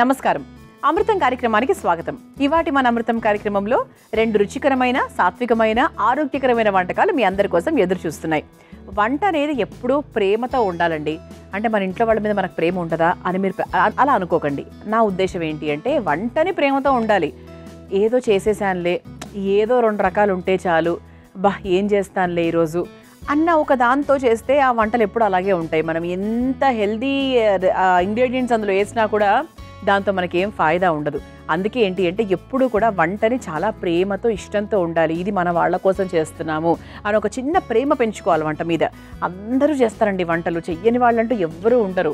నమస్కారం. అమృతం కార్యక్రమానికి స్వాగతం. ఇవాటి మన అమృతం కార్యక్రమంలో రెండు రుచికరమైన, సాత్వికమైన, ఆరోగ్యకరమైన వంటకాలు మీ అందరి కోసం ఎదురు చూస్తున్నాయి. వంట అనేది ఎప్పుడూ ప్రేమతో ఉండాలండి. అంటే మన ఇంట్లో వాళ్ళ మీద మనకు ప్రేమ ఉంటుందా అని మీరు అలా అనుకోకండి. నా ఉద్దేశం ఏంటి అంటే వంటని ప్రేమతో ఉండాలి. ఏదో చేసేసానులే, ఏదో 2 రకాలు ఉంటే చాలు, ఏం చేస్తానులే ఈరోజు అన్న ఒక దాంతో చేస్తే ఆ వంటలు ఎప్పుడు అలాగే ఉంటాయి. మనం ఎంత హెల్దీ ఇంగ్రీడియంట్స్ అందులో వేసినా కూడా దాంతో మనకేం ఫాయిదా ఉండదు. అందుకే ఏంటి అంటే ఎప్పుడు కూడా వంటని చాలా ప్రేమతో, ఇష్టంతో ఉండాలి. ఇది మన వాళ్ళ కోసం చేస్తున్నాము అని ఒక చిన్న ప్రేమ పెంచుకోవాలి వంట మీద. అందరూ చేస్తారండి వంటలు, చెయ్యని వాళ్ళంటూ ఎవ్వరూ ఉండరు.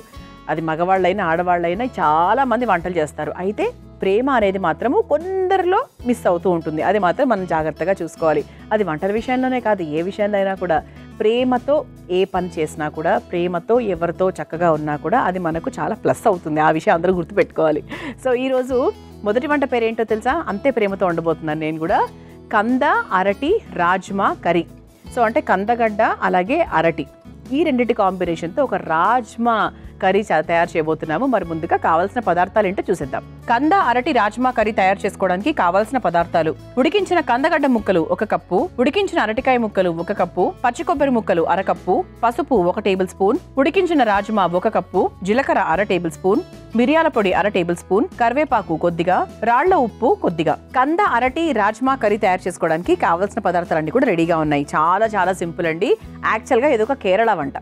అది మగవాళ్ళైనా ఆడవాళ్ళైనా చాలామంది వంటలు చేస్తారు. అయితే ప్రేమ అనేది మాత్రము కొందరిలో మిస్ అవుతూ ఉంటుంది. అది మాత్రం మనం జాగ్రత్తగా చూసుకోవాలి. అది వంటల విషయంలోనే కాదు, ఏ విషయంలో అయినా కూడా ప్రేమతో ఏ పని చేసినా కూడా, ప్రేమతో ఎవరితో చక్కగా ఉన్నా కూడా అది మనకు చాలా ప్లస్ అవుతుంది. ఆ విషయం అందరూ గుర్తుపెట్టుకోవాలి. సో ఈరోజు మొదటి వంట పేరేంటో తెలుసా? అంతే ప్రేమతో వండబోతున్నాను నేను కూడా. కంద అరటి రాజ్మా కర్రీ. సో అంటే కందగడ్డ అలాగే అరటి, ఈ రెండింటి కాంబినేషన్తో ఒక రాజ్మా కర్రీ తయారు చేయబోతున్నాము. మరి ముందుగా కావాల్సిన పదార్థాలు ఏంటో చూసేద్దాం. కంద అరటి రాజ్మా కర్రీ తయారు చేసుకోవడానికి కావాల్సిన పదార్థాలు: ఉడికించిన కందగడ్డ ముక్కలు 1 కప్పు, ఉడికించిన అరటికాయ ముక్కలు 1 కప్పు, పచ్చి కొబ్బరి ముక్కలు 1/2 కప్పు, పసుపు 1 టేబుల్ స్పూన్, ఉడికించిన రాజ్మా 1 కప్పు, జీలకర్ర 1/2 టేబుల్ స్పూన్, మిరియాల పొడి 1/2 టేబుల్ స్పూన్, కరివేపాకు కొద్దిగా, రాళ్ల ఉప్పు కొద్దిగా. కంద అరటి రాజ్మా కర్రీ తయారు చేసుకోవడానికి కావాల్సిన పదార్థాలన్నీ కూడా రెడీగా ఉన్నాయి. చాలా చాలా సింపుల్ అండి. యాక్చువల్గా ఇది ఒక కేరళ వంట.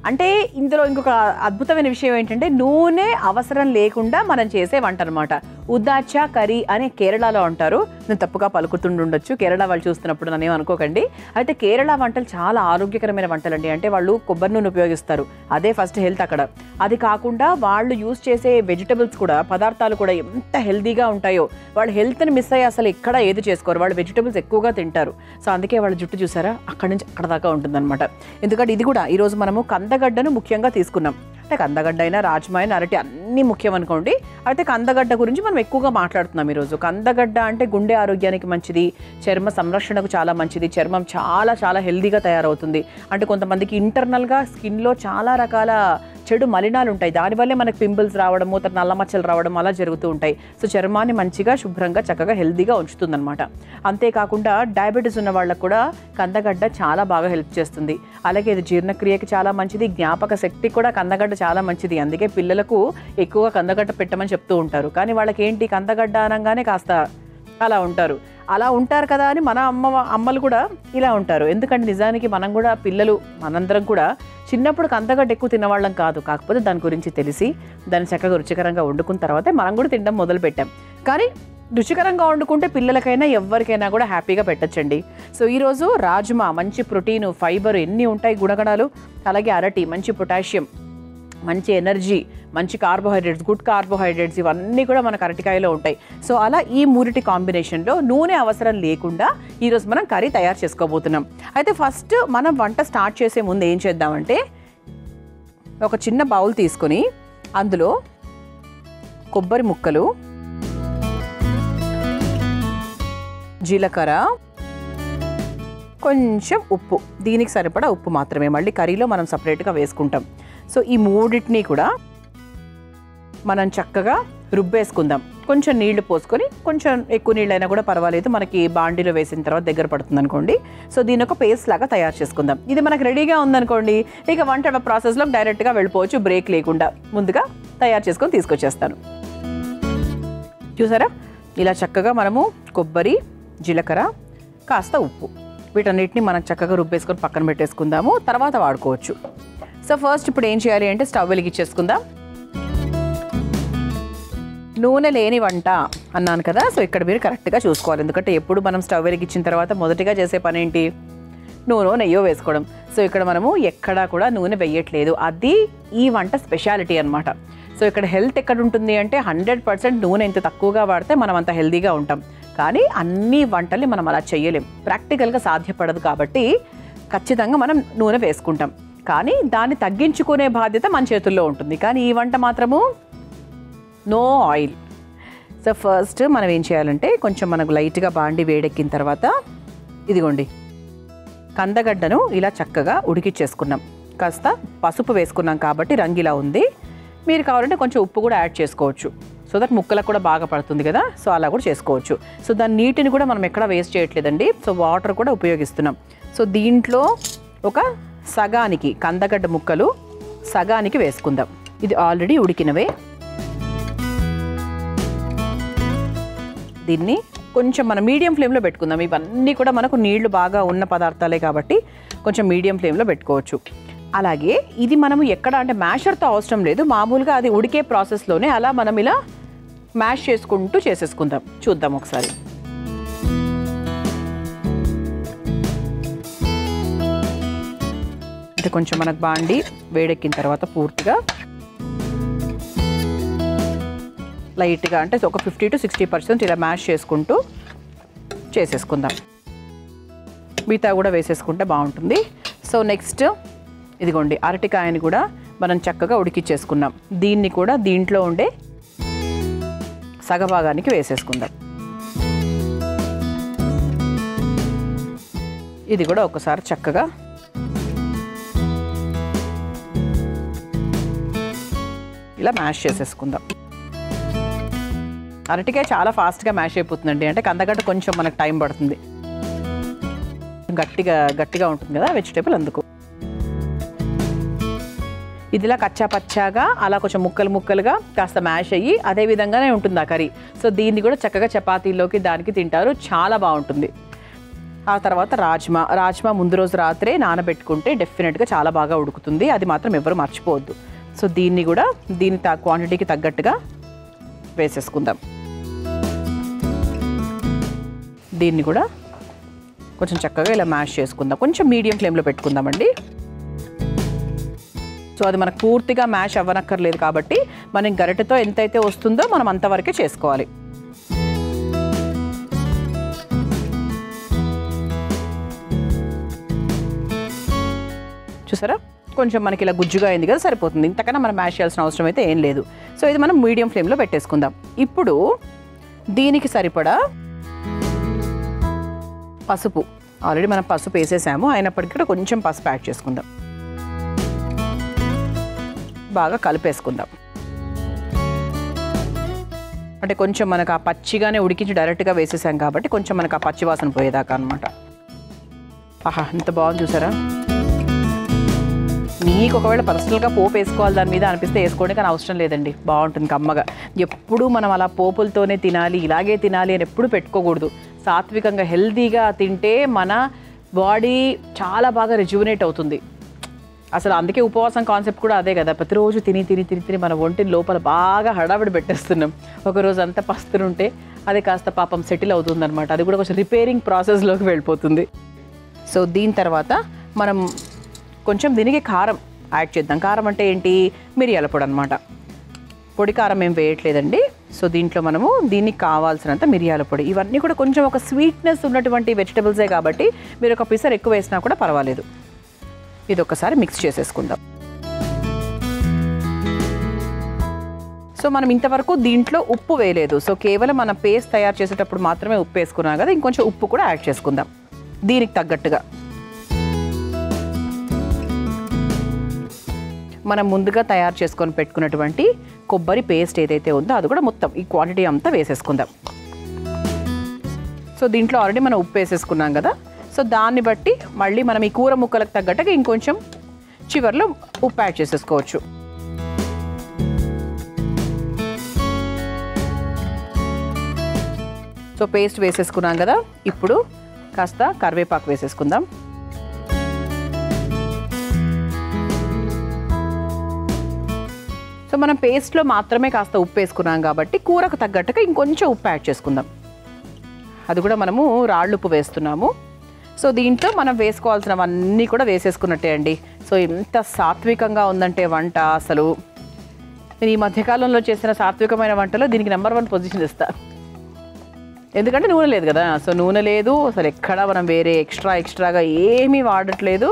అంటే ఇందులో ఇంకొక అద్భుతమైన విషయం ఏంటంటే నూనె అవసరం లేకుండా మనం చేసే వంట అనమాట. ఉదాచా కర్రీ అని కేరళలో అంటారు. నేను తప్పుగా పలుకుతుండొచ్చు, కేరళ వాళ్ళు చూస్తున్నప్పుడు నన్ను అనుకోకండి. అయితే కేరళ వంటలు చాలా ఆరోగ్యకరమైన వంటలు అండి. అంటే వాళ్ళు కొబ్బరి నూనె ఉపయోగిస్తారు, అదే ఫస్ట్ హెల్త్ అక్కడ. అది కాకుండా వాళ్ళు యూజ్ చేసే వెజిటబుల్స్ కూడా, పదార్థాలు కూడా ఎంత హెల్తీగా ఉంటాయో. వాళ్ళు హెల్త్ని మిస్ అయ్యి అసలు ఎక్కడ ఏది చేసుకోరు, వాళ్ళు వెజిటబుల్స్ ఎక్కువగా తింటారు. సో అందుకే వాళ్ళ జుట్టు చూసారా అక్కడి నుంచి అక్కడ దాకా ఉంటుందన్నమాట. ఎందుకంటే ఇది కూడా ఈరోజు మనము కందగడ్డను ముఖ్యంగా తీసుకున్నాం. అంటే కందగడ్డ అయినా, రాజ్మా అయినా, అరటి అన్నీ ముఖ్యం అనుకోండి. అయితే కందగడ్డ గురించి మనం ఎక్కువగా మాట్లాడుతున్నాం ఈరోజు. కందగడ్డ అంటే గుండె ఆరోగ్యానికి మంచిది, చర్మ సంరక్షణకు చాలా మంచిది, చర్మం చాలా చాలా హెల్దీగా తయారవుతుంది. అంటే కొంతమందికి ఇంటర్నల్గా స్కిన్లో చాలా రకాల చెడు మలినాలు ఉంటాయి, దానివల్లే మనకు పింపుల్స్ రావడము, నల్ల మచ్చలు రావడం అలా జరుగుతూ ఉంటాయి. సో చర్మాన్ని మంచిగా, శుభ్రంగా, చక్కగా హెల్దీగా ఉంచుతుందన్నమాట. అంతేకాకుండా డయాబెటీస్ ఉన్న వాళ్ళకు కూడా కందగడ్డ చాలా బాగా హెల్ప్ చేస్తుంది. అలాగే ఇది జీర్ణక్రియకి చాలా మంచిది, జ్ఞాపక శక్తికి కూడా కందగడ్డ చాలా మంచిది. అందుకే పిల్లలకు ఎక్కువగా కందగడ్డ పెట్టమని చెప్తూ ఉంటారు. కానీ వాళ్ళకి ఏంటి, కందగడ్డ అనగానే కాస్త అలా ఉంటారు. అలా ఉంటారు కదా అని మన అమ్మలు కూడా ఇలా ఉంటారు. ఎందుకంటే నిజానికి మనం కూడా పిల్లలు, మనందరం కూడా చిన్నప్పుడు కందగడ్డ ఎక్కువ తినవాళ్ళం కాదు. కాకపోతే దాని గురించి తెలిసి దాన్ని చక్కగా రుచికరంగా వండుకున్న తర్వాతే మనం కూడా తినడం మొదలు పెట్టాం. కానీ రుచికరంగా వండుకుంటే పిల్లలకైనా ఎవరికైనా కూడా హ్యాపీగా పెట్టచ్చండి. సో ఈరోజు రాజ్మా మంచి ప్రోటీను, ఫైబర్ ఎన్ని ఉంటాయి గుణగణాలు. అలాగే అరటి మంచి పొటాషియం, మంచి ఎనర్జీ, మంచి కార్బోహైడ్రేట్స్, గుడ్ కార్బోహైడ్రేట్స్, ఇవన్నీ కూడా మనకు అరటికాయలో ఉంటాయి. సో అలా ఈ 3 కాంబినేషన్లో నూనె అవసరం లేకుండా ఈరోజు మనం కర్రీ తయారు చేసుకోబోతున్నాం. అయితే ఫస్ట్ మనం వంట స్టార్ట్ చేసే ముందు ఏం చేద్దామంటే ఒక చిన్న బౌల్ తీసుకొని అందులో కొబ్బరి ముక్కలు, జీలకర్ర, కొంచెం ఉప్పు, దీనికి సరిపడా ఉప్పు మాత్రమే, మళ్ళీ కర్రీలో మనం సపరేట్గా వేసుకుంటాం. సో ఈ 3 కూడా మనం చక్కగా రుబ్బేసుకుందాం. కొంచెం నీళ్లు పోసుకొని, కొంచెం ఎక్కువ నీళ్ళైనా కూడా పర్వాలేదు, మనకి బాండీలో వేసిన తర్వాత దగ్గర పడుతుంది అనుకోండి. సో దీని ఒక పేస్ట్ లాగా తయారు చేసుకుందాం. ఇది మనకు రెడీగా ఉందనుకోండి, ఇక వంట ప్రాసెస్లో డైరెక్ట్గా వెళ్ళిపోవచ్చు, బ్రేక్ లేకుండా. ముందుగా తయారు చేసుకొని తీసుకొచ్చేస్తాను. చూసారా, ఇలా చక్కగా మనము కొబ్బరి, జీలకర్ర, కాస్త ఉప్పు, వీటన్నిటిని మనం చక్కగా రుబ్బేసుకొని పక్కన పెట్టేసుకుందాము, తర్వాత వాడుకోవచ్చు. సో ఫస్ట్ ఇప్పుడు ఏం చేయాలి అంటే స్టవ్ వెలిగించేసుకుందాం. నూనె లేని వంట అన్నాను కదా, సో ఇక్కడ మీరు కరెక్ట్గా చూసుకోవాలి. ఎందుకంటే ఎప్పుడు మనం స్టవ్ వెలిగించిన తర్వాత మొదటిగా చేసే పని ఏంటి, నూనె నెయ్యో వేసుకోవడం. సో ఇక్కడ మనము ఎక్కడా కూడా నూనె వేయట్లేదు. అది ఈ వంట స్పెషాలిటీ అనమాట. సో ఇక్కడ హెల్త్ ఎక్కడ ఉంటుంది అంటే 100% నూనె ఎంత తక్కువగా వాడితే మనం అంత హెల్తీగా ఉంటాం. కానీ అన్ని వంటల్ని మనం అలా చేయలేం, ప్రాక్టికల్గా సాధ్యపడదు. కాబట్టి ఖచ్చితంగా మనం నూనె వేసుకుంటాం, కానీ దాన్ని తగ్గించుకునే బాధ్యత మన చేతుల్లో ఉంటుంది. కానీ ఈ వంట మాత్రము నో ఆయిల్. సో ఫస్ట్ మనం ఏం చేయాలంటే కొంచెం మనకు లైట్గా బాండి వేడెక్కిన తర్వాత ఇదిగోండి కందగడ్డను ఇలా చక్కగా ఉడికిచ్చేసుకున్నాం. కాస్త పసుపు వేసుకున్నాం కాబట్టి రంగు ఇలా ఉంది. మీరు కావాలంటే కొంచెం ఉప్పు కూడా యాడ్ చేసుకోవచ్చు. సో దట్ ముక్కలకు కూడా బాగా పడుతుంది కదా. సో అలా కూడా చేసుకోవచ్చు. సో దాని నీటిని కూడా మనం ఎక్కడ వేస్ట్ చేయట్లేదండి. సో వాటర్ కూడా ఉపయోగిస్తున్నాం. సో దీంట్లో ఒక సగానికి కందగడ్డ ముక్కలు సగానికి వేసుకుందాం. ఇది ఆల్రెడీ ఉడికినవే. దీన్ని కొంచెం మనం మీడియం ఫ్లేమ్లో పెట్టుకుందాం. ఇవన్నీ కూడా మనకు నీళ్లు బాగా ఉన్న పదార్థాలే కాబట్టి కొంచెం మీడియం ఫ్లేమ్లో పెట్టుకోవచ్చు. అలాగే ఇది మనము ఎక్కడ అంటే మ్యాషర్తో అవసరం లేదు, మామూలుగా అది ఉడికే ప్రాసెస్లోనే అలా మనం ఇలా మ్యాష్ చేసుకుంటూ చేసేసుకుందాం. చూద్దాం ఒకసారి. అంటే కొంచెం మనకు బాండి వేడెక్కిన తర్వాత పూర్తిగా లైట్గా అంటే ఒక 50 to 60% ఇలా మ్యాష్ చేసుకుంటూ చేసేసుకుందాం. మిగతా కూడా వేసేసుకుంటే బాగుంటుంది. సో నెక్స్ట్ ఇదిగోండి అరటికాయని కూడా మనం చక్కగా ఉడికిచ్చేసుకున్నాం. దీన్ని కూడా దీంట్లో ఉండే సగభాగానికి వేసేసుకుందాం. ఇది కూడా ఒకసారి చక్కగా ఇలా మ్యాష్ చేసేసుకుందాం. అరటికాయ చాలా ఫాస్ట్గా మ్యాష్ అయిపోతుందండి. అంటే కందగడ్డ కొంచెం మనకు టైం పడుతుంది, గట్టిగా ఉంటుంది కదా వెజిటేబుల్, అందుకు. ఇదిలా కచ్చా పచ్చాగా అలా కొంచెం ముక్కలుగా కాస్త మ్యాష్ అయ్యి అదే విధంగానే ఉంటుంది ఆ కర్రీ. సో దీన్ని కూడా చక్కగా చపాతీలోకి దానికి తింటారు, చాలా బాగుంటుంది. ఆ తర్వాత రాజ్మా ముందు రోజు రాత్రే నానబెట్టుకుంటే డెఫినెట్గా చాలా బాగా ఉడుకుతుంది. అది మాత్రం ఎవరు మర్చిపోవద్దు. సో దీన్ని కూడా దీని క్వాంటిటీకి తగ్గట్టుగా వేసేసుకుందాం. దీన్ని కూడా కొంచెం చక్కగా ఇలా మ్యాష్ చేసుకుందాం. కొంచెం మీడియం ఫ్లేమ్లో పెట్టుకుందామండి. సో అది మనకు పూర్తిగా మ్యాష్ అవ్వనక్కర్లేదు కాబట్టి మనం గరిటెతో ఎంతైతే వస్తుందో మనం అంతవరకే చేసుకోవాలి. చూసారా, కొంచెం మనకి ఇలా గుజ్జుగా అయింది కదా, సరిపోతుంది. ఇంతకన్నా మనం మ్యాష్ చేయాల్సిన అవసరం అయితే ఏం లేదు. సో ఇది మనం మీడియం ఫ్లేమ్లో పెట్టేసుకుందాం. ఇప్పుడు దీనికి సరిపడా పసుపు, ఆల్రెడీ మనం పసుపు వేసేసాము, అయినప్పటికీ కూడా కొంచెం పసుపు యాడ్ చేసుకుందాం. బాగా కలిపేసుకుందాం. అంటే కొంచెం మనకు ఆ పచ్చిగానే ఉడికించి డైరెక్ట్గా వేసేసాం కాబట్టి కొంచెం మనకు ఆ పచ్చి వాసన పోయేదాకా అనమాట. ఆహా, ఎంత బాగుంది చూసారా. మీకు ఒకవేళ పర్సనల్గా పోపు వేసుకోవాలి దాని మీద అనిపిస్తే వేసుకోవడానికి కానీ అవసరం లేదండి, బాగుంటుంది కమ్మగా. ఎప్పుడు మనం అలా పోపులతోనే తినాలి, ఇలాగే తినాలి అని ఎప్పుడు పెట్టుకోకూడదు. సాత్వికంగా హెల్తీగా తింటే మన బాడీ చాలా బాగా రిజ్యువనేట్ అవుతుంది. అసలు అందుకే ఉపవాసం కాన్సెప్ట్ కూడా అదే కదా. ప్రతిరోజు తిని మన ఒంటిని లోపల బాగా హడావిడి పెట్టేస్తున్నాం. ఒకరోజు అంతా పస్తునుంటే అది కాస్త పాపం సెటిల్ అవుతుందన్నమాట. అది కూడా కొంచెం రిపేరింగ్ ప్రాసెస్లోకి వెళ్ళిపోతుంది. సో దీని తర్వాత మనం కొంచెం దీనికి కారం యాడ్ చేద్దాం. కారం అంటే ఏంటి, మిరియాల పొడి అనమాట. పొడి కారం ఏం వేయట్లేదండి. సో దీంట్లో మనము దీనికి కావాల్సినంత మిరియాల పొడి. ఇవన్నీ కూడా కొంచెం ఒక స్వీట్నెస్ ఉన్నటువంటి వెజిటబుల్సే కాబట్టి మీరు ఒక పిసర్ ఎక్కువ వేసినా కూడా పర్వాలేదు. ఇది ఒకసారి మిక్స్ చేసేసుకుందాం. సో మనం ఇంతవరకు దీంట్లో ఉప్పు వేయలేదు. సో కేవలం మనం పేస్ట్ తయారు చేసేటప్పుడు మాత్రమే ఉప్పు వేసుకున్నాం కదా, ఇంకొంచెం ఉప్పు కూడా యాడ్ చేసుకుందాం దీనికి తగ్గట్టుగా. మనం ముందుగా తయారు చేసుకొని పెట్టుకున్నటువంటి కొబ్బరి పేస్ట్ ఏదైతే ఉందో అది కూడా మొత్తం ఈ క్వాంటిటీ అంతా వేసేసుకుందాం. సో దీంట్లో ఆల్రెడీ మనం ఉప్పు వేసేసుకున్నాం కదా, సో దాన్ని బట్టి మళ్ళీ మనం ఈ కూర ముక్కలకు తగ్గట్టుగా ఇంకొంచెం చివర్లో ఉప్పు యాడ్ చేసేసుకోవచ్చు. సో పేస్ట్ వేసేసుకున్నాం కదా, ఇప్పుడు కాస్త కరివేపాకు వేసేసుకుందాం. సో మనం పేస్ట్లో మాత్రమే కాస్త ఉప్పు వేసుకున్నాం కాబట్టి కూరకు తగ్గట్టుగా ఇంకొంచెం ఉప్పు యాడ్ చేసుకుందాం. అది కూడా మనము రాళ్ళు ఉప్పు వేస్తున్నాము. సో దీంట్లో మనం వేసుకోవాల్సినవన్నీ కూడా వేసేసుకున్నట్టే అండి. సో ఎంత సాత్వికంగా ఉందంటే వంట, అసలు నేను ఈ మధ్యకాలంలో చేసిన సాత్వికమైన వంటలో దీనికి నెంబర్ 1 పొజిషన్ ఇస్తా. ఎందుకంటే నూనె లేదు కదా. సో నూనె లేదు, అసలు ఎక్కడ మనం వేరే ఎక్స్ట్రాగా ఏమీ వాడట్లేదు.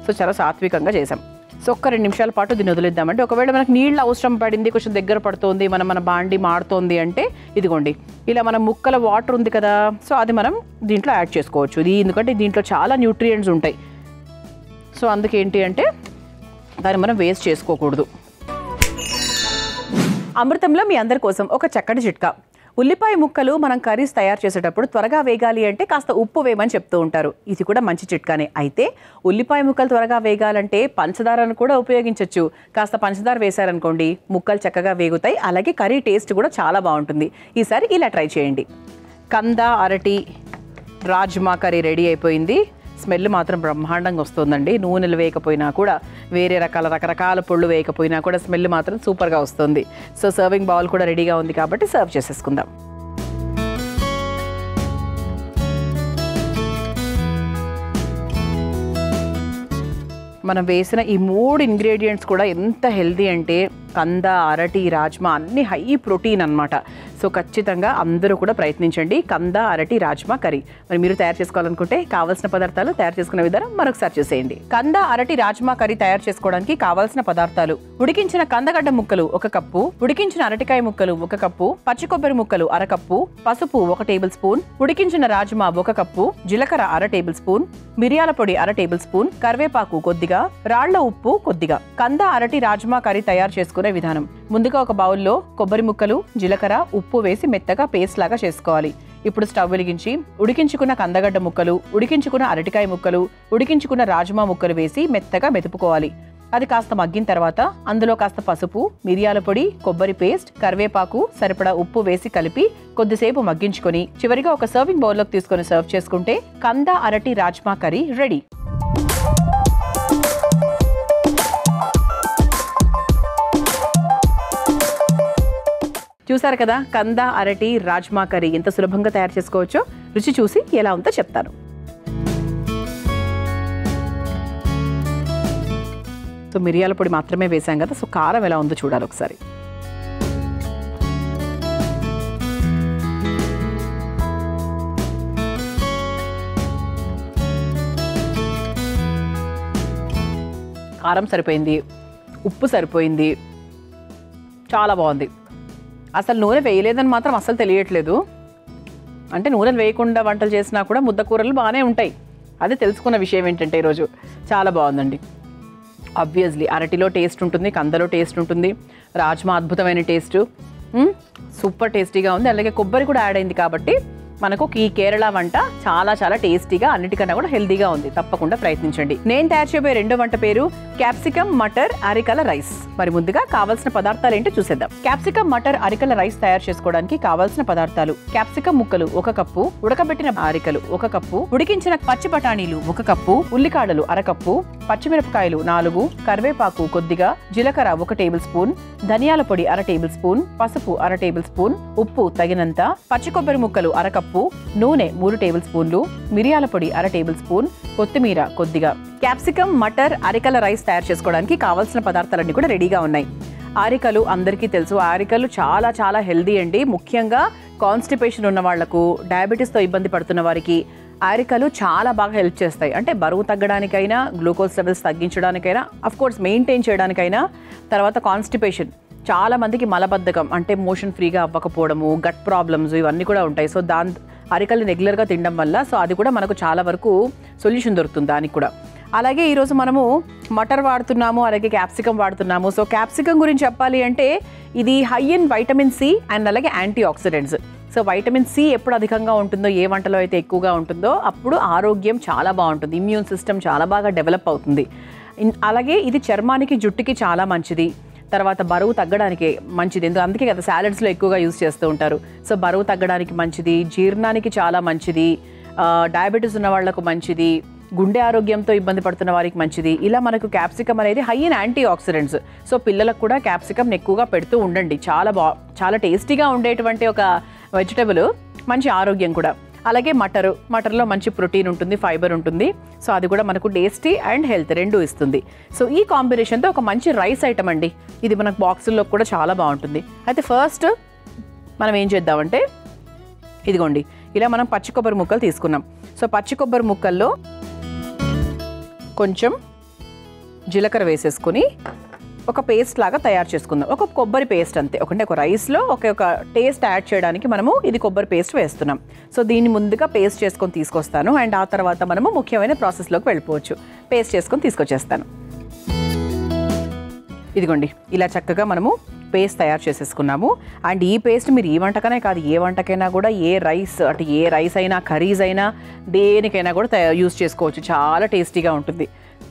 సో చాలా సాత్వికంగా చేసాం. సో ఒక్క 2 నిమిషాల పాటు దీన్ని వదిలేద్దామంటే, ఒకవేళ మనకు నీళ్ళు అవసరం పడింది, కొంచెం దగ్గర పడుతుంది, మన బాండి మాడుతోంది అంటే ఇదిగోండి ఇలా మన ముక్కల వాటర్ ఉంది కదా, సో అది మనం దీంట్లో యాడ్ చేసుకోవచ్చు. ఇది ఎందుకంటే దీంట్లో చాలా న్యూట్రియంట్స్ ఉంటాయి. సో అందుకేంటి అంటే దాన్ని మనం వేస్ట్ చేసుకోకూడదు. అమృతంలో మీ అందరి కోసం ఒక చక్కటి చిట్కా. ఉల్లిపాయ ముక్కలు మనం కర్రీస్ తయారు చేసేటప్పుడు త్వరగా వేగాలి అంటే కాస్త ఉప్పు వేయమని చెప్తూ ఉంటారు. ఇది కూడా మంచి చిట్కానే. అయితే ఉల్లిపాయ ముక్కలు త్వరగా వేగాలంటే పంచదారను కూడా ఉపయోగించవచ్చు. కాస్త పంచదార వేశారనుకోండి ముక్కలు చక్కగా వేగుతాయి, అలాగే కర్రీ టేస్ట్ కూడా చాలా బాగుంటుంది. ఈసారి ఇలా ట్రై చేయండి. కంద అరటి రాజ్మా కర్రీ రెడీ అయిపోయింది. స్మెల్ మాత్రం బ్రహ్మాండంగా వస్తుందండి. నూనెలు వేయకపోయినా కూడా, వేరే రకరకాల పొళ్ళు వేయకపోయినా కూడా స్మెల్ మాత్రం సూపర్గా వస్తుంది. సో సర్వింగ్ బౌల్ కూడా రెడీగా ఉంది కాబట్టి సర్వ్ చేసేసుకుందాం. మనం వేసిన ఈ 3 ఇంగ్రీడియంట్స్ కూడా ఎంత హెల్దీ అంటే కంద అరటి రాజ్మా అన్ని హై ప్రోటీన్ అన్నమాట. సో ఖచ్చితంగా అందరూ కూడా ప్రయత్నించండి కంద అరటి రాజ్మా కర్రీ. మరి మీరు తయారు చేసుకోవాలనుకుంటే కావాల్సిన పదార్థాలు తయారు చేసుకునే విధానం మరొకసారి చూసేయండి. కంద అరటి రాజ్మా కర్రీ తయారు చేసుకోవడానికి కావాల్సిన పదార్థాలు: ఉడికించిన కందగడ్డ ముక్కలు 1 కప్పు, ఉడికించిన అరటికాయ ముక్కలు 1 కప్పు, పచ్చి కొబ్బరి ముక్కలు 1/2 కప్పు, పసుపు 1 టేబుల్ స్పూన్, ఉడికించిన రాజ్మా 1 కప్పు, జీలకర్ర 1/2 టేబుల్ స్పూన్, మిరియాల పొడి 1/2 టేబుల్ స్పూన్, కరివేపాకు కొద్దిగా, రాళ్ల ఉప్పు కొద్దిగా. కంద అరటి రాజ్మా కర్రీ తయారు చేసుకునే విధానం: ముందుగా ఒక బౌల్లో కొబ్బరి ముక్కలు, జీలకర్ర, ఉప్పు వేసి మెత్తగా పేస్ట్ లాగా చేసుకోవాలి. ఇప్పుడు స్టవ్ వెలిగించి ఉడికించుకున్న కందగడ్డ ముక్కలు, ఉడికించుకున్న అరటికాయ ముక్కలు, ఉడికించుకున్న రాజ్మా ముక్కలు వేసి మెత్తగా మెతుపుకోవాలి. అది కాస్త మగ్గిన తర్వాత అందులో కాస్త పసుపు, మిరియాల పొడి, కొబ్బరి పేస్ట్, కరివేపాకు, సరిపడా ఉప్పు వేసి కలిపి కొద్దిసేపు మగ్గించుకొని చివరిగా ఒక సర్వింగ్ బౌల్లోకి తీసుకొని సర్వ్ చేసుకుంటే కంద అరటి రాజ్మా కర్రీ రెడీ. చూసారు కదా కంద అరటి రాజ్మా కర్రీ ఎంత సులభంగా తయారు చేసుకోవచ్చో. రుచి చూసి ఎలా ఉందో చెప్తాను. సో మిరియాల పొడి మాత్రమే వేసాం కదా, సో కారం ఎలా ఉందో చూడాలి ఒకసారి. కారం సరిపోయింది, ఉప్పు సరిపోయింది, చాలా బాగుంది. అసలు నూనె వేయలేదని మాత్రం అసలు తెలియట్లేదు. అంటే నూనెలు వేయకుండా వంటలు చేసినా కూడా ముద్ద కూరలు బాగానే ఉంటాయి. అదే తెలుసుకున్న విషయం ఏంటంటే ఈరోజు చాలా బాగుందండి. ఆబ్వియస్లీ అరటిలో టేస్ట్ ఉంటుంది, కందలో టేస్ట్ ఉంటుంది, రాజ్మా అద్భుతమైన టేస్ట్, సూపర్ టేస్టీగా ఉంది. అలాగే కొబ్బరి కూడా యాడ్ అయింది కాబట్టి మనకు ఈ కేరళ వంట చాలా చాలా టేస్టీగా, అన్నిటికన్నా కూడా హెల్దీగా ఉంది. తప్పకుండా ప్రయత్నించండి. నేను తయారు చేయబోయే రెండో వంట పేరు క్యాప్సికమ్ మటర్ అరికల రైస్. మరి ముందుగా కావాల్సిన పదార్థాలు ఏంటో చూసేద్దాం. క్యాప్సికమ్ మటర్ అరికల రైస్ తయారు చేసుకోవడానికి కావాల్సిన పదార్థాలు: క్యాప్సికమ్ ముక్కలు 1 కప్పు, ఉడకబెట్టిన అరికలు 1 కప్పు, ఉడికించిన పచ్చి బఠానీలు 1 కప్పు, ఉల్లికాడలు 1/2 కప్పు, పచ్చిమిరపకాయలు 4, కరివేపాకు కొద్దిగా, జీలకర్ర 1 టేబుల్ స్పూన్, ధనియాల పొడి 1/2 టేబుల్ స్పూన్, పసుపు 1/2 టేబుల్ స్పూన్, ఉప్పు తగినంత, పచ్చి కొబ్బరి ముక్కలు 1/2 కప్పు, నూనె 3 టేబుల్ స్పూన్లు, మిరియాల పొడి 1/2 టేబుల్ స్పూన్, కొత్తిమీర కొద్దిగా. క్యాప్సికమ్ మటర్ అరికల రైస్ తయారు చేసుకోవడానికి కావాల్సిన పదార్థాలన్నీ కూడా రెడీగా ఉన్నాయి. ఆరికలు అందరికీ తెలుసు, ఆరికలు చాలా చాలా హెల్దీ అండి. ముఖ్యంగా కాన్స్టిపేషన్ ఉన్న వాళ్లకు, డయాబెటీస్తో ఇబ్బంది పడుతున్న వారికి ఆరికలు చాలా బాగా హెల్ప్ చేస్తాయి. అంటే బరువు తగ్గడానికైనా, గ్లూకోజ్ లెవెల్స్ తగ్గించడానికైనా, అఫ్ కోర్స్ మెయింటైన్ చేయడానికైనా, తర్వాత కాన్స్టిపేషన్, చాలా మందికి మలబద్ధకం అంటే మోషన్ ఫ్రీగా అవ్వకపోవడము, గట్ ప్రాబ్లమ్స్ ఇవన్నీ కూడా ఉంటాయి. సో అరికల్ని రెగ్యులర్గా తినడం వల్ల సో అది కూడా మనకు చాలా వరకు సొల్యూషన్ దొరుకుతుంది దానికి కూడా. అలాగే ఈరోజు మనము మటర్ వాడుతున్నాము, అలాగే క్యాప్సికమ్ వాడుతున్నాము. సో క్యాప్సికమ్ గురించి చెప్పాలి అంటే ఇది high in vitamin C and అలాగే antioxidants. So vitamin C ఎప్పుడు అధికంగా ఉంటుందో, ఏ వంటలో అయితే ఎక్కువగా ఉంటుందో అప్పుడు ఆరోగ్యం చాలా బాగుంటుంది, ఇమ్యూన్ సిస్టమ్ చాలా బాగా డెవలప్ అవుతుంది. అలాగే ఇది చర్మానికి, జుట్టుకి చాలా మంచిది. తర్వాత బరువు తగ్గడానికి మంచిది, అందుకే కదా సాలడ్స్లో ఎక్కువగా యూజ్ చేస్తూ ఉంటారు. సో బరువు తగ్గడానికి మంచిది, జీర్ణానికి చాలా మంచిది, డయాబెటీస్ ఉన్న వాళ్లకు మంచిది, గుండె ఆరోగ్యంతో ఇబ్బంది పడుతున్న వారికి మంచిది. ఇలా మనకు క్యాప్సికమ్ అనేది high in antioxidants. So పిల్లలకు కూడా క్యాప్సికమ్ ఎక్కువగా పెడుతూ ఉండండి. చాలా టేస్టీగా ఉండేటువంటి ఒక వెజిటబుల్, మంచి ఆరోగ్యం కూడా. అలాగే మటర్లో మంచి ప్రోటీన్ ఉంటుంది, ఫైబర్ ఉంటుంది. సో అది కూడా మనకు టేస్టీ అండ్ హెల్త్ రెండు ఇస్తుంది. సో ఈ కాంబినేషన్తో ఒక మంచి రైస్ ఐటమ్ అండి ఇది. మనకు బాక్సుల్లో కూడా చాలా బాగుంటుంది. అయితే ఫస్ట్ మనం ఏం చేద్దామంటే, ఇదిగోండి ఇలా మనం పచ్చి కొబ్బరి ముక్కలు తీసుకున్నాం. సో పచ్చి కొబ్బరి ముక్కల్లో కొంచెం జీలకర్ర వేసేసుకొని ఒక పేస్ట్ లాగా తయారు చేసుకుందాం. ఒక కొబ్బరి పేస్ట్ అంతే, ఒక రైస్లో ఒక టేస్ట్ యాడ్ చేయడానికి మనము ఇది కొబ్బరి పేస్ట్ వేస్తున్నాం. సో దీన్ని ముందుగా పేస్ట్ చేసుకొని తీసుకొస్తాను అండ్ ఆ తర్వాత మనము ముఖ్యమైన ప్రాసెస్లోకి వెళ్ళిపోవచ్చు. పేస్ట్ చేసుకొని తీసుకొచ్చేస్తాను. ఇదిగోండి ఇలా చక్కగా మనము పేస్ట్ తయారు చేసేసుకున్నాము. అండ్ ఈ పేస్ట్ మీరు ఈ వంటకనే కాదు, ఏ వంటకైనా కూడా, ఏ రైస్ అయినా, కర్రీస్ అయినా, దేనికైనా కూడా యూస్ చేసుకోవచ్చు. చాలా టేస్టీగా ఉంటుంది.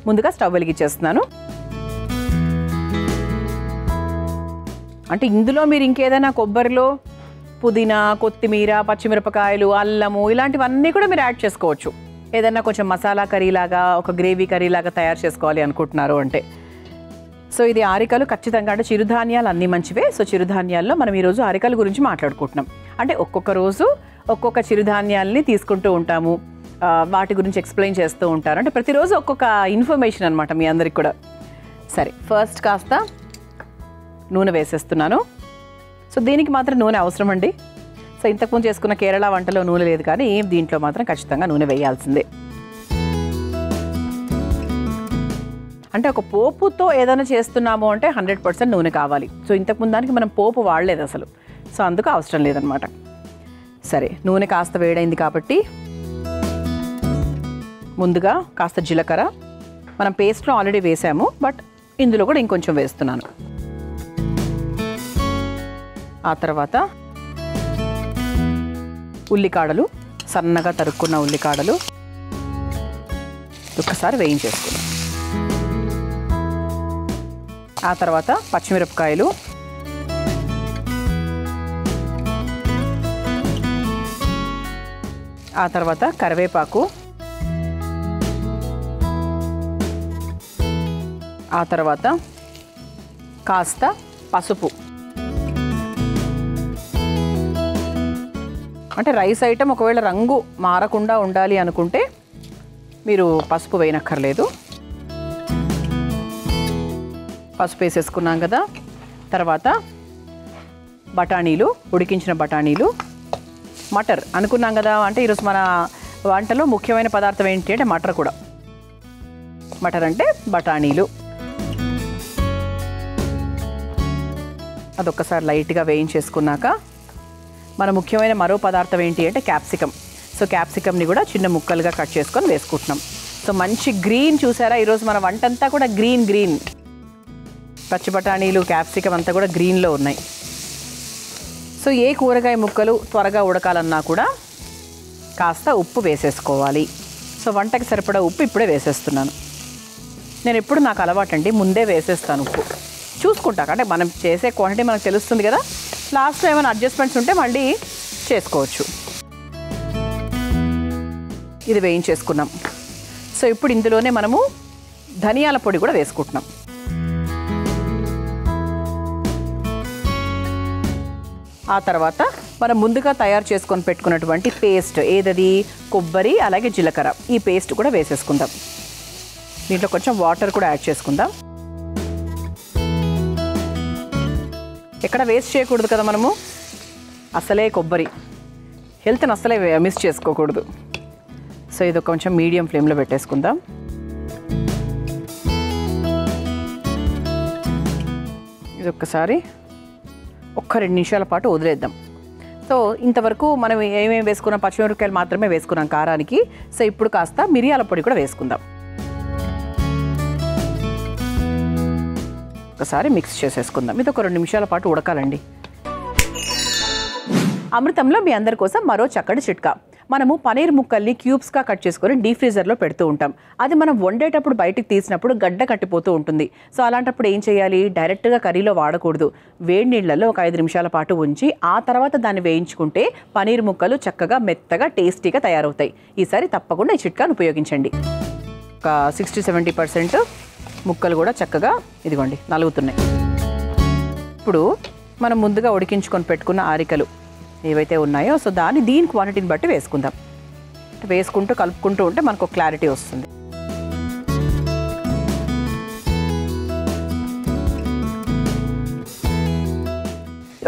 ముందుగా స్టవ్ వెలిగించేస్తున్నాను. అంటే ఇందులో మీరు ఇంకేదైనా కొబ్బరిలో పుదీనా, కొత్తిమీర, పచ్చిమిరపకాయలు, అల్లము ఇలాంటివన్నీ కూడా మీరు యాడ్ చేసుకోవచ్చు. ఏదైనా కొంచెం మసాలా కర్రీలాగా, ఒక గ్రేవీ కర్రీలాగా తయారు చేసుకోవాలి అనుకుంటున్నారు అంటే. సో ఇది ఆరికలు ఖచ్చితంగా, అంటే చిరుధాన్యాలు అన్నీ మంచివే. సో చిరుధాన్యాల్లో మనం ఈరోజు ఆరికల గురించి మాట్లాడుకుంటున్నాం. అంటే ఒక్కొక్క రోజు ఒక్కొక్క చిరుధాన్యాలని తీసుకుంటూ ఉంటాము, వాటి గురించి ఎక్స్ప్లెయిన్ చేస్తూ ఉంటారు. అంటే ప్రతిరోజు ఒక్కొక్క ఇన్ఫర్మేషన్ అనమాట మీ అందరికి కూడా. సరే, ఫస్ట్ కాస్త నూనె వేసేస్తున్నాను. సో దీనికి మాత్రం నూనె అవసరం అండి. సో ఇంతకుముందు చేసుకున్న కేరళ వంటలో నూనె లేదు, కానీ దీంట్లో మాత్రం ఖచ్చితంగా నూనె వేయాల్సిందే. అంటే ఒక పోపుతో ఏదైనా చేస్తున్నాము అంటే 100% నూనె కావాలి. సో ఇంతకుముందు దానికి మనం పోపు వాడలేదు అసలు, సో అందుకు అవసరం లేదనమాట. సరే, నూనె కాస్త వేడైంది కాబట్టి ముందుగా కాస్త జీలకర్ర, మనం పేస్ట్లో ఆల్రెడీ వేసాము, బట్ ఇందులో కూడా ఇంకొంచెం వేస్తున్నాను. ఆ తర్వాత ఉల్లికాడలు, సన్నగా తరుక్కున్న ఉల్లికాడలు ఒక్కసారి వేయించేసుకున్నాం. ఆ తర్వాత పచ్చిమిరపకాయలు, ఆ తర్వాత కరివేపాకు, ఆ తర్వాత కాస్త పసుపు. అంటే రైస్ ఐటమ్ ఒకవేళ రంగు మారకుండా ఉండాలి అనుకుంటే మీరు పసుపు వేయనక్కర్లేదు. పసుపు వేసేసుకున్నాం కదా. తర్వాత బఠానీలు, ఉడికించిన బఠానీలు, మటర్ అనుకున్నాం కదా. అంటే ఈరోజు మన వంటలో ముఖ్యమైన పదార్థం ఏంటి అంటే మటర్ కూడా. మటర్ అంటే బఠానీలు. అదొక్కసారి లైట్గా వేయించేసుకున్నాక మన ముఖ్యమైన మరో పదార్థం ఏంటి అంటే క్యాప్సికమ్. సో క్యాప్సికమ్ని కూడా చిన్న ముక్కలుగా కట్ చేసుకొని వేసుకుంటున్నాం. సో మంచి గ్రీన్, చూసారా ఈరోజు మన వంట అంతా కూడా గ్రీన్. పచ్చి బఠానీలు, క్యాప్సికమ్ అంతా కూడా గ్రీన్లో ఉన్నాయి. సో ఏ కూరగాయ ముక్కలు త్వరగా ఉడకాలన్నా కూడా కాస్త ఉప్పు వేసేసుకోవాలి. సో వంటకి సరిపడా ఉప్పు ఇప్పుడే వేసేస్తున్నాను. నేను ఎప్పుడు నాకు అలవాటండి, ముందే వేసేస్తాను ఉప్పు. చూసుకుంటాక, అంటే మనం చేసే క్వాంటిటీ మనకు తెలుస్తుంది కదా, లాస్ట్లో ఏమైనా అడ్జస్ట్మెంట్స్ ఉంటే మళ్ళీ చేసుకోవచ్చు. ఇది వేయించేసుకున్నాం. సో ఇప్పుడు ఇందులోనే మనము ధనియాల పొడి కూడా వేసుకుంటున్నాం. ఆ తర్వాత మనం ముందుగా తయారు చేసుకొని పెట్టుకున్నటువంటి పేస్ట్ ఏదది, కొబ్బరి అలాగే జీలకర్ర, ఈ పేస్ట్ కూడా వేసేసుకుందాం. దీంట్లో కొంచెం వాటర్ కూడా యాడ్ చేసుకుందాం. ఎక్కడ వేస్ట్ చేయకూడదు కదా మనము, అసలే కొబ్బరి హెల్త్ని అసలే మిస్ చేసుకోకూడదు. సో ఇది కొంచెం మీడియం ఫ్లేమ్లో పెట్టేసుకుందాం. ఇది ఒక్కసారి 1-2 నిమిషాల పాటు వదిలేద్దాం. సో ఇంతవరకు మనం ఏమేమి వేసుకున్నాం, పచ్చిమిరపకాయలు మాత్రమే వేసుకున్నాం కారానికి. సో ఇప్పుడు కాస్త మిరియాల పొడి కూడా వేసుకుందాం. ఒకసారి మిక్స్ చేసేసుకుందాం. ఇది ఒక 2 నిమిషాల పాటు ఉడకాలండి. అమృతంలో మీ అందరి కోసం మరో చక్కటి చిట్కా. మనము పనీర్ ముక్కల్ని క్యూబ్స్గా కట్ చేసుకొని డీప్ ఫ్రీజర్లో పెడుతూ ఉంటాం. అది మనం వండేటప్పుడు బయటికి తీసినప్పుడు గడ్డ కట్టిపోతూ ఉంటుంది. సో అలాంటప్పుడు ఏం చేయాలి, డైరెక్ట్గా కర్రీలో వాడకూడదు. వేడి నీళ్ళల్లో ఒక 5 నిమిషాల పాటు ఉంచి ఆ తర్వాత దాన్ని వేయించుకుంటే పనీర్ ముక్కలు చక్కగా మెత్తగా టేస్టీగా తయారవుతాయి. ఈసారి తప్పకుండా ఈ చిట్కాను ఉపయోగించండి. ఒక 60-70% ముక్కలు కూడా చక్కగా ఇదిగోండి నలుగుతున్నాయి. ఇప్పుడు మనం ముందుగా ఉడికించుకొని పెట్టుకున్న ఆరికలు ఏవైతే ఉన్నాయో, సో దీని క్వాంటిటీని బట్టి వేసుకుందాం. వేసుకుంటూ కలుపుకుంటూ ఉంటే మనకు క్లారిటీ వస్తుంది.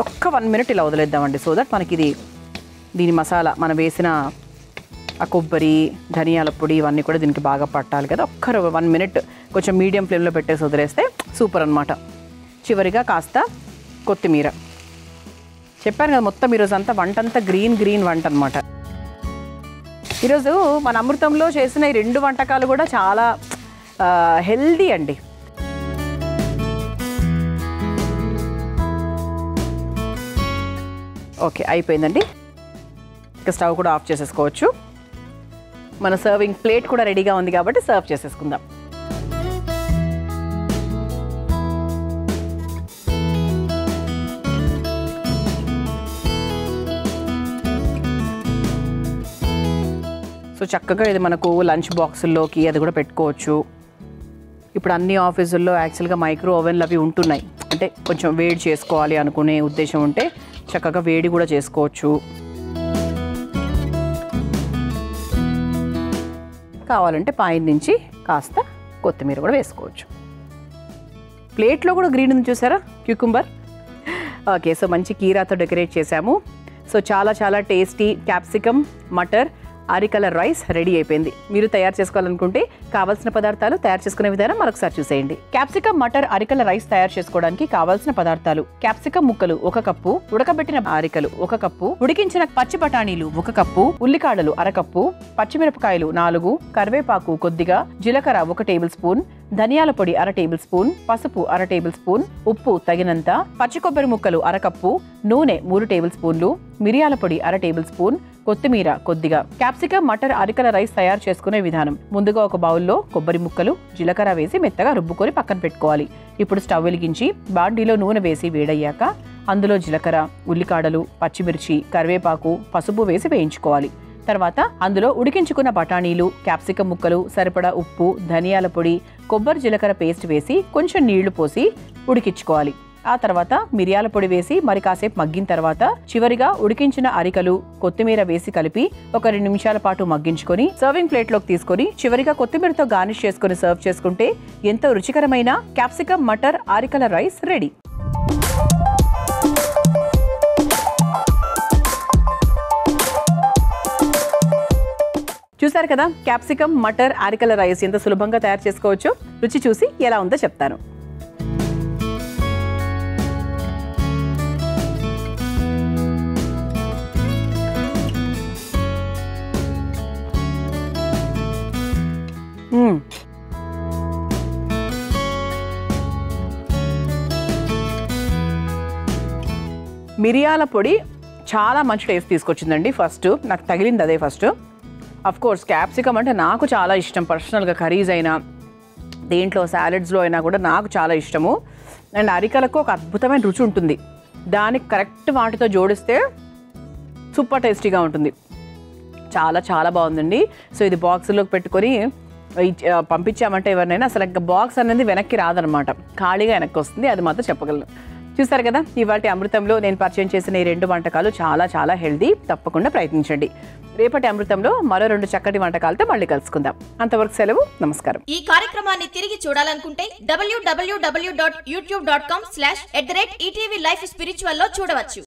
ఒక్క 1 మినిట్ ఇలా వదిలేద్దామండి. సో దట్ మనకి దీని మసాలా మనం వేసిన ఆ కొబ్బరి, ధనియాల పొడి ఇవన్నీ కూడా దీనికి బాగా పట్టాలి కదా. ఒక్క 1 మినిట్ కొంచెం మీడియం ఫ్లేమ్లో పెట్టేసి వదిలేస్తే సూపర్ అనమాట. చివరిగా కాస్త కొత్తిమీర. చెప్పాను కదా, మొత్తం ఈరోజు అంతా వంట అంతా గ్రీన్ వంట అనమాట. ఈరోజు మన అమృతంలో చేసిన ఈ 2 వంటకాలు కూడా చాలా హెల్దీ అండి. ఓకే, అయిపోయిందండి. ఇక స్టవ్ కూడా ఆఫ్ చేసేసుకోవచ్చు. మన సర్వింగ్ ప్లేట్ కూడా రెడీగా ఉంది కాబట్టి సర్వ్ చేసేసుకుందాం. సో చక్కగా ఇది మనకు లంచ్ బాక్సుల్లోకి అది కూడా పెట్టుకోవచ్చు. ఇప్పుడు అన్ని ఆఫీసుల్లో యాక్చువల్గా మైక్రో ఓవెన్లు అవి ఉంటున్నాయి. అంటే కొంచెం వేడి చేసుకోవాలి అనుకునే ఉద్దేశం ఉంటే చక్కగా వేడి కూడా చేసుకోవచ్చు. కావాలంటే పైన నుంచి కాస్త కొత్తిమీర కూడా వేసుకోవచ్చు. ప్లేట్లో కూడా గ్రీన్ ఉంది చూసారా, క్యూకుంబర్. ఓకే, సో మంచి కీరాతో డెకరేట్ చేసాము. సో చాలా చాలా టేస్టీ క్యాప్సికమ్ మటర్ అరికల రైస్ రెడీ అయిపోయింది. మీరు తయారు చేసుకోవాలనుకుంటే కావాల్సిన పదార్థాలు, తయారు చేసుకునే విధానం మరొకసారి చూసేయండి. క్యాప్సికమ్ మటర్ అరికల రైస్ తయారు చేసుకోవడానికి కావాల్సిన పదార్థాలు: క్యాప్సికమ్ ముక్కలు 1 కప్పు, ఉడకబెట్టిన అరికలు 1 కప్పు, ఉడికించిన పచ్చి బఠానీలు 1 కప్పు, ఉల్లికాడలు 1/2 కప్పు, పచ్చిమిరపకాయలు 4, కరివేపాకు కొద్దిగా, జీలకర్ర 1 టేబుల్ స్పూన్, ధనియాల పొడి 1/2 టేబుల్ స్పూన్, పసుపు 1/2 టేబుల్ స్పూన్, ఉప్పు తగినంత, పచ్చి కొబ్బరి ముక్కలు 1/2 కప్పు, నూనె 3 టేబుల్ స్పూన్లు, మిరియాల పొడి 1/2 టేబుల్ స్పూన్, కొత్తిమీర కొద్దిగా. క్యాప్సికమ్ మటర్ అరికల రైస్ తయారు చేసుకునే విధానం: ముందుగా ఒక బౌల్లో కొబ్బరి ముక్కలు, జీలకర్ర వేసి మెత్తగా రుబ్బుకొని పక్కన పెట్టుకోవాలి. ఇప్పుడు స్టవ్ వెలిగించి బాండీలో నూనె వేసి వేడయ్యాక అందులో జీలకర్ర, ఉల్లికాడలు, పచ్చిమిర్చి, కరివేపాకు, పసుపు వేసి వేయించుకోవాలి. తర్వాత అందులో ఉడికించుకున్న బఠానీలు, క్యాప్సికమ్ ముక్కలు, సరిపడా ఉప్పు, ధనియాల పొడి, కొబ్బరి జీలకర్ర పేస్ట్ వేసి కొంచెం నీళ్లు పోసి ఉడికించుకోవాలి. ఆ తర్వాత మిరియాల పొడి వేసి మరి కాసేపు మగ్గిన తర్వాత చివరిగా ఉడికించిన అరికలు, కొత్తిమీర వేసి కలిపి ఒక 2 నిమిషాల పాటు మగ్గించుకొని సర్వింగ్ ప్లేట్లోకి తీసుకొని చివరిగా కొత్తిమీరతో గార్నిష్ చేసుకుని సర్వ్ చేసుకుంటే ఎంతో రుచికరమైన క్యాప్సికమ్ మటర్ అరికల రైస్ రెడీ. చూసారు కదా, క్యాప్సికమ్ మటర్ అరికల రైస్ ఎంత సులభంగా తయారు చేసుకోవచ్చో. రుచి చూసి ఎలా ఉందో చెప్తాను. మిరియాల పొడి చాలా మంచి టేస్ట్ తీసుకొచ్చిందండి. ఫస్ట్ నాకు తగిలింది అదే ఫస్ట్. అఫ్ కోర్స్ క్యాప్సికమ్ అంటే నాకు చాలా ఇష్టం. పర్సనల్గా కర్రీస్ అయినా దేంట్లో సాలెడ్స్లో అయినా కూడా నాకు చాలా ఇష్టము. అండ్ అరికలకు ఒక అద్భుతమైన రుచి ఉంటుంది. దానికి కరెక్ట్ వాటితో జోడిస్తే సూపర్ టేస్టీగా ఉంటుంది. చాలా చాలా బాగుందండి. సో ఇది బాక్స్లోకి పెట్టుకొని పంపించామంటే ఎవరినైనా అసలు ఇంకా బాక్స్ అనేది వెనక్కి రాదనమాట, ఖాళీగా వెనక్కి వస్తుంది. అది మాత్రం చెప్పగలను. చూసారు కదా, ఇవాళ అమృతంలో నేను పరిచయం చేసిన ఈ 2 వంటకాలు చాలా చాలా హెల్దీ. తప్పకుండా ప్రయత్నించండి. రేపటి అమృతంలో మరో 2 చక్కటి వంటకాలతో మళ్ళీ కలుసుకుందాం. అంతవరకు సెలవు, నమస్కారం. ఈ కార్యక్రమాన్ని తిరిగి చూడాలనుకుంటే www.youtube.com/ETV Life Spiritual లో చూడవచ్చు.